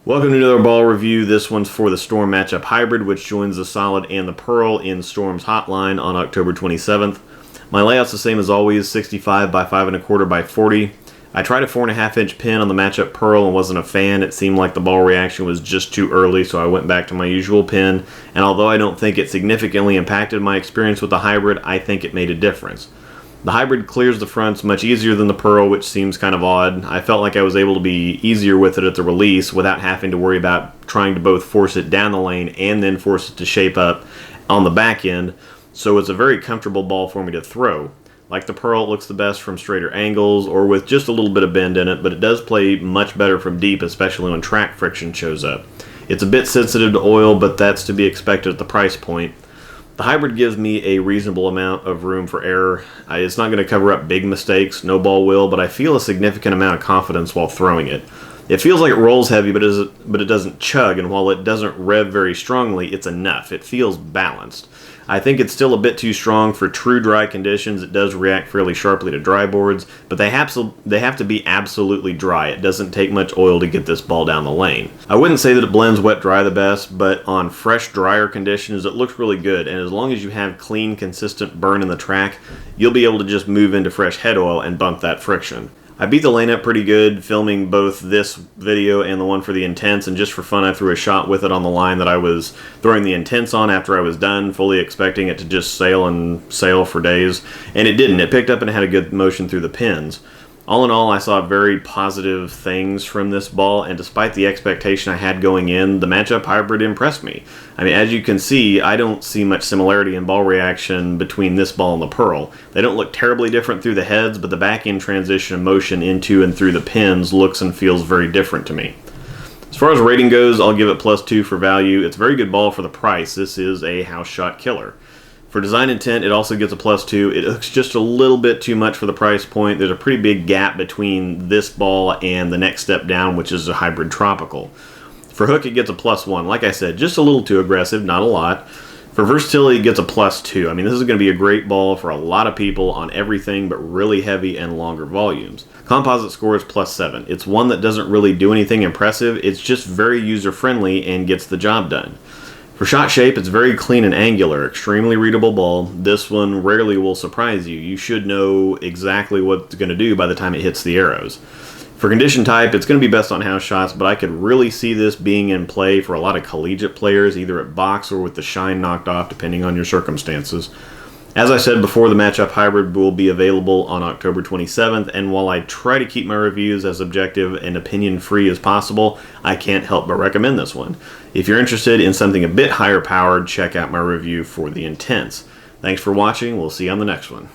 Welcome to another ball review. This one's for the Storm Matchup Hybrid, which joins the Solid and the Pearl in Storm's Hotline on October 27th. My layout's the same as always, 65 by 5 1/4 by 40. I tried a 4.5-inch pin on the Matchup Pearl and wasn't a fan. It seemed like the ball reaction was just too early, so I went back to my usual pin. And although I don't think it significantly impacted my experience with the Hybrid, I think it made a difference. The Hybrid clears the fronts much easier than the Pearl, which seems kind of odd. I felt like I was able to be easier with it at the release without having to worry about trying to both force it down the lane and then force it to shape up on the back end, so it's a very comfortable ball for me to throw. Like the Pearl, it looks the best from straighter angles or with just a little bit of bend in it, but it does play much better from deep, especially when track friction shows up. It's a bit sensitive to oil, but that's to be expected at the price point. The Hybrid gives me a reasonable amount of room for error. It's not going to cover up big mistakes, no ball will, but I feel a significant amount of confidence while throwing it. It feels like it rolls heavy, but it doesn't chug, and while it doesn't rev very strongly, it's enough. It feels balanced. I think it's still a bit too strong for true dry conditions. It does react fairly sharply to dry boards, but they have to be absolutely dry. It doesn't take much oil to get this ball down the lane. I wouldn't say that it blends wet-dry the best, but on fresh, drier conditions, it looks really good, and as long as you have clean, consistent burn in the track, you'll be able to just move into fresh head oil and bump that friction. I beat the lane up pretty good, filming both this video and the one for the Intense, and just for fun I threw a shot with it on the line that I was throwing the Intense on after I was done, fully expecting it to just sail for days, and it didn't. It picked up and had a good motion through the pins. All in all, I saw very positive things from this ball, and despite the expectation I had going in, the Matchup Hybrid impressed me. I mean, as you can see, I don't see much similarity in ball reaction between this ball and the Pearl. They don't look terribly different through the heads, but the back-end transition and motion into and through the pins looks and feels very different to me. As far as rating goes, I'll give it +2 for value. It's a very good ball for the price. This is a house shot killer. For design intent, it also gets a +2. It hooks just a little bit too much for the price point. There's a pretty big gap between this ball and the next step down, which is a Hybrid Tropical. For hook, it gets a +1. Like I said, just a little too aggressive, not a lot. For versatility, it gets a +2. I mean, this is going to be a great ball for a lot of people on everything but really heavy and longer volumes. Composite score is +7. It's one that doesn't really do anything impressive. It's just very user-friendly and gets the job done. For shot shape, it's very clean and angular, extremely readable ball. This one rarely will surprise you. You should know exactly what it's going to do by the time it hits the arrows. For condition type, it's going to be best on house shots, but I could really see this being in play for a lot of collegiate players, either at box or with the shine knocked off, depending on your circumstances. As I said before, the Matchup Hybrid will be available on October 27th, and while I try to keep my reviews as objective and opinion-free as possible, I can't help but recommend this one. If you're interested in something a bit higher powered, check out my review for the Intense. Thanks for watching. We'll see you on the next one.